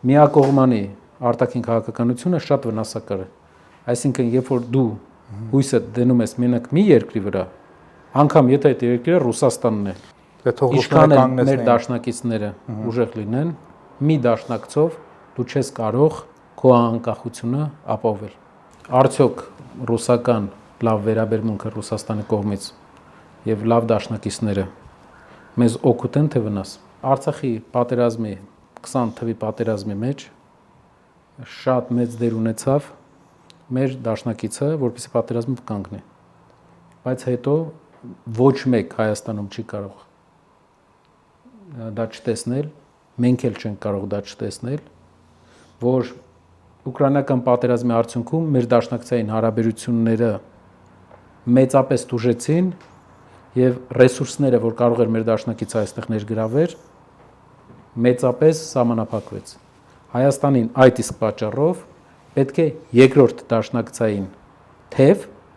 Միակողմանի արտաքին քաղաքականությունը շատ վնասակար է։ Այսինքն, երբ որ դու հույսը դնում ես մենակ մի երկրի վրա, անգամ եթե այդ երկիրը Ռուսաստանն է, ինչքան էլ մեր դաշնակիցները ուժեղ լինեն, մի դաշնակցով դու չես կարող քո անկախությունը ապահովել։ Արդյոք ռուսական լավ վերաբերմունքը Ռուսաստանի կողմից եւ լավ դաշնակիցները մեզ օգուտ են թե վնաս։ Արցախի պատերազմի 20 թվի պատերազմի մեջ շատ մեծ դեր ունեցավ մեր դաշնակիցը, որպեսզի պատերազմը կանգնի։ Բայց հետո ոչ մեկ Հայաստանում չի կարող դա չտեսնել, մենք էլ չենք կարող դա չտեսնել, որ ուկրաինական պատերազմի արդյունքում մեր դաշնակցային հարաբերությունները մեծապես տուժեցին եւ ռեսուրսները, որ կարող էր մեր դաշնակիցը այստեղ ներգրավել, մեծապես սահմանափակվեց։ Հայաստանին այդ իսկ պատճառով պետք է երկրորդ դաշնակցային թեւ